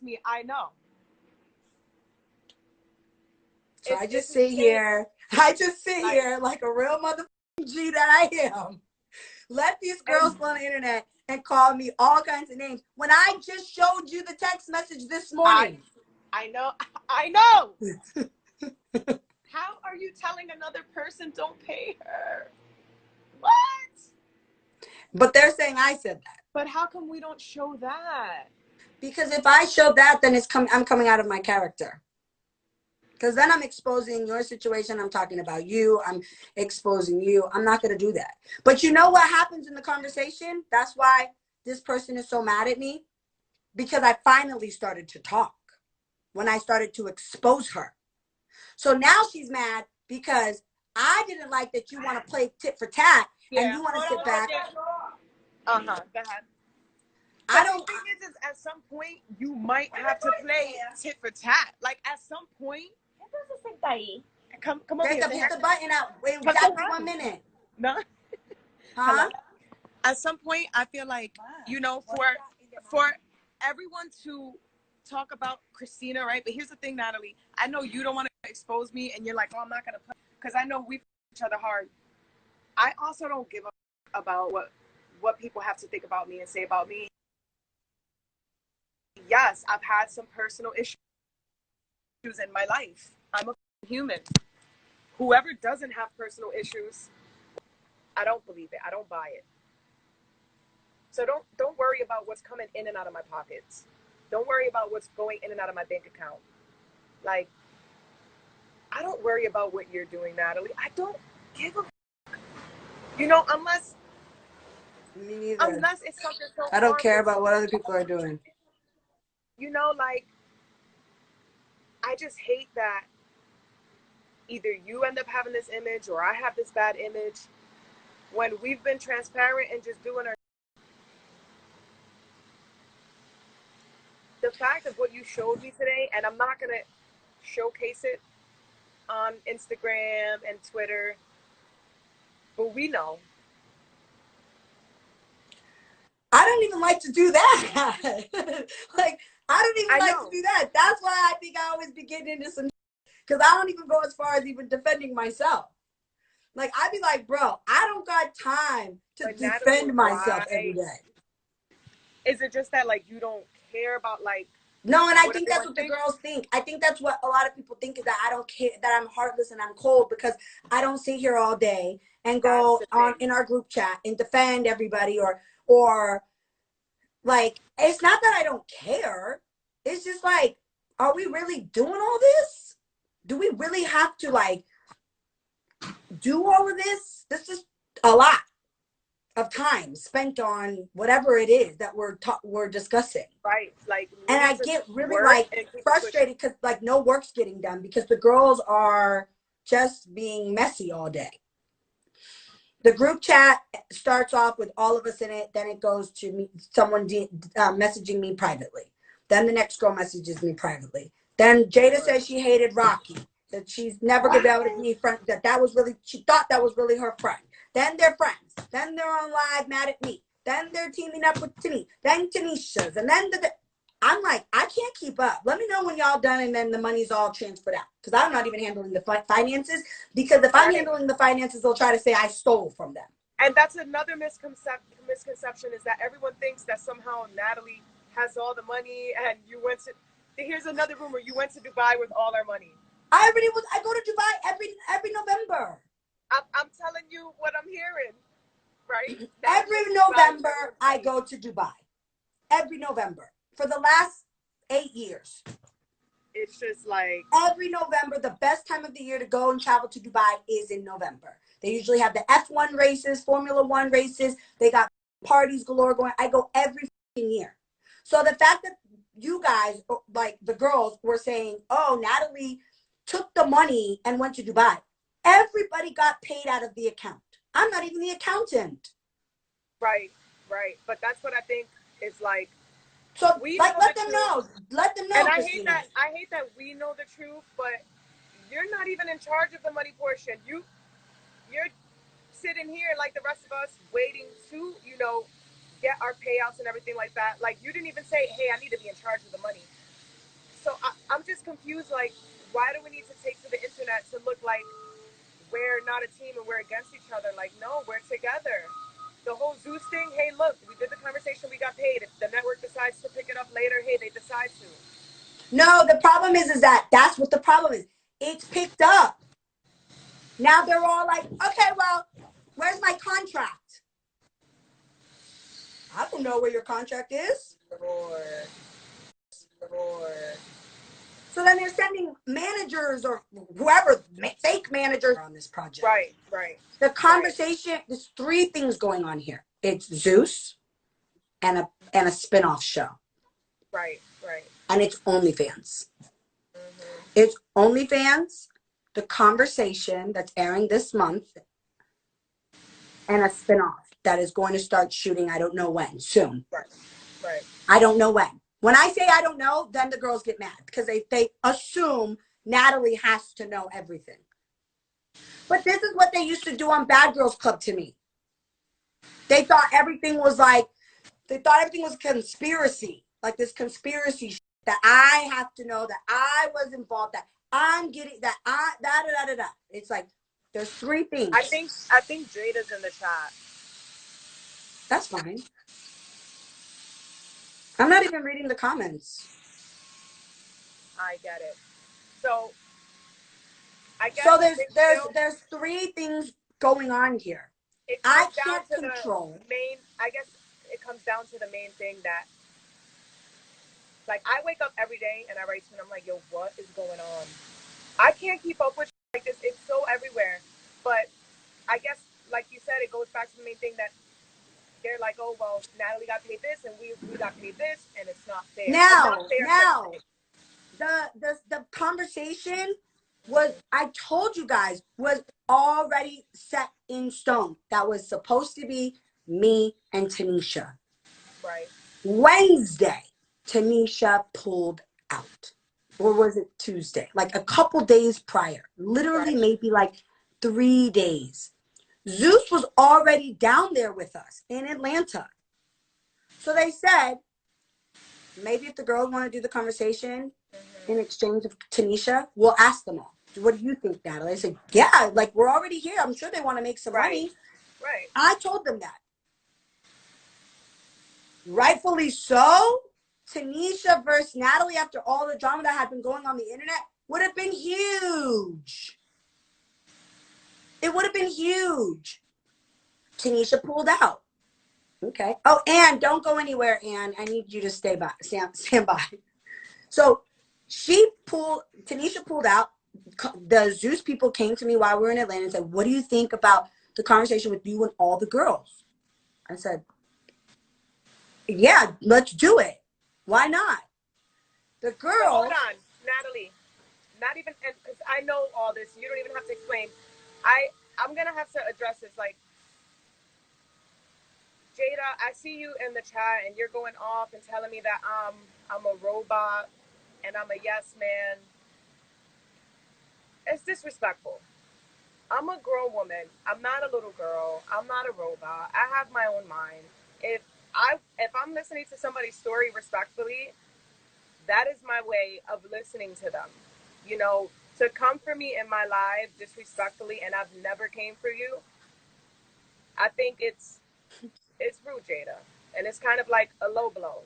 me, I know. So I just sit here. I just sit here like a real motherfucking G that I am. Let these girls go on the internet and call me all kinds of names when I just showed you the text message this morning. I know. I know. How are you telling another person don't pay her? What? But they're saying I said that. But how come we don't show that? Because if I show that, then I'm coming out of my character. Because then I'm exposing your situation. I'm talking about you. I'm exposing you. I'm not going to do that. But you know what happens in the conversation? That's why this person is so mad at me. Because I finally started to talk when I started to expose her. So now she's mad because I didn't like that you want to play tit for tat and you want to sit back. Go ahead. I don't. The thing is, at some point, you might have to play tit for tat. Like, at some point, come over here. Hit the button out. Wait, exactly 1 minute. No. Huh? At some point, I feel like, you know, for everyone to talk about Christina, right? But here's the thing, Natalie. I know you don't want to expose me, and you're like, oh, I'm not going to play. Because I know we each other hard. I also don't give a about what people have to think about me and say about me. Yes, I've had some personal issues in my life. I'm a human. Whoever doesn't have personal issues, I don't believe it. I don't buy it. So don't worry about what's coming in and out of my pockets. Don't worry about what's going in and out of my bank account. Like, I don't worry about what you're doing, Natalie. I don't give a you know, unless Me neither. Unless it's something so I don't care about what other people are doing. You know, like, I just hate that either you end up having this image or I have this bad image when we've been transparent and just doing our. The fact of what you showed me today, and I'm not going to showcase it on Instagram and Twitter, but we know. I don't even like to do that. Like, I don't even like to do that. That's why I think I always be getting into some, because I don't even go as far as even defending myself. Like, I'd be like, bro, I don't got time to defend myself every day. Is it just that, like, you don't care about, like, no, and I think that's what the girls think. I think that's what a lot of people think, is that I don't care, that I'm heartless and I'm cold because I don't sit here all day and go on in our group chat and defend everybody or like, it's not that I don't care. It's just like, are we really doing all this? Do we really have to, like, do all of this? This is a lot of time spent on whatever it is that we're discussing. Right. Like, and I get really like frustrated because like no work's getting done because the girls are just being messy all day. The group chat starts off with all of us in it. Then it goes to me, someone messaging me privately. Then the next girl messages me privately. Then Jada says she hated Rocky, that she's never going to be able to be friend. That was really, she thought that was really her friend. Then they're friends. Then they're on live mad at me. Then they're teaming up with Tini. Then Tanisha's. And then I'm like, I can't keep up. Let me know when y'all done and then the money's all transferred out. Because I'm not even handling the finances. Because if I'm handling the finances, they'll try to say I stole from them. And that's another misconception is that everyone thinks that somehow Natalie has all the money and you went to, here's another rumor, you went to Dubai with all our money. I go to Dubai every November. I'm telling you what I'm hearing, right? Every November I go to Dubai. Every November. For the last 8 years. It's just like. Every November, the best time of the year to go and travel to Dubai is in November. They usually have the F1 races, Formula 1 races. They got parties galore going. I go every year. So the fact that you guys, like the girls, were saying, oh, Natalie took the money and went to Dubai. Everybody got paid out of the account. I'm not even the accountant. Right. But that's what I think is like. So like, let them know. Let them know. And I hate that we know the truth, but you're not even in charge of the money portion. You're sitting here like the rest of us, waiting to, you know, get our payouts and everything like that. Like, you didn't even say, hey, I need to be in charge of the money. confused. Like, why do we need to take to the internet to look like we're not a team and we're against each other? Like, no, we're together. The whole Zeus thing, hey, look, we did the conversation, we got paid. If the network decides to pick it up later, hey, they decide to. No, the problem is that's what the problem is. It's picked up. Now they're all like, okay, well, where's my contract? I don't know where your contract is. Lord. Lord. So then they're sending managers or whoever, fake managers on this project. Right, right. The conversation, there's three things going on here. It's Zeus and a spin-off show. Right, right. And it's OnlyFans. Mm-hmm. It's OnlyFans, the conversation that's airing this month, and a spin-off that is going to start shooting, I don't know when, soon. Right, right. I don't know when. When I say I don't know, then the girls get mad because they assume Natalie has to know everything. But this is what they used to do on Bad Girls Club to me. They thought everything was conspiracy, like this conspiracy that I have to know, that I was involved, that I'm getting, that I, da. It's like, there's three things. I think Jada's in the chat. That's fine. I'm not even reading the comments. I get it. So, I guess so there's three things going on here. I can't control. I guess it comes down to the main thing that, like, I wake up every day and I write to and I'm like, yo, what is going on? I can't keep up with like this. It's so everywhere. But I guess, like you said, it goes back to the main thing that they're like, oh, well, Natalie got paid this and we got paid this, and it's not fair. Now, the conversation was, I told you guys, was already set in stone. That was supposed to be me and Tanisha. Right. Wednesday, Tanisha pulled out. Or was it Tuesday? Like a couple days prior. Literally maybe like 3 days. Zeus was already down there with us in Atlanta. So they said, maybe if the girls want to do the conversation in exchange of Tanisha, we'll ask them all. What do you think, Natalie? I said, yeah, like we're already here. I'm sure they want to make some money. Right. I told them that. Rightfully so. Tanisha versus Natalie, after all the drama that had been going on the internet, would have been huge. It would have been huge. Tanisha pulled out. Okay. Oh, Ann, don't go anywhere, Ann. I need you to stand by. So Tanisha pulled out. The Zeus people came to me while we were in Atlanta and said, what do you think about the conversation with you and all the girls? I said, yeah, let's do it. Why not? The girls. So hold on, Natalie. Not even, because I know all this. You don't even have to explain. I'm going to have to address this. Like, Jada, I see you in the chat and you're going off and telling me that I'm a robot and I'm a yes man. It's disrespectful. I'm a grown woman. I'm not a little girl. I'm not a robot. I have my own mind. If I'm listening to somebody's story respectfully, that is my way of listening to them. You know, to come for me in my life disrespectfully, and I've never came for you, I think it's rude, Jada. And it's kind of like a low blow.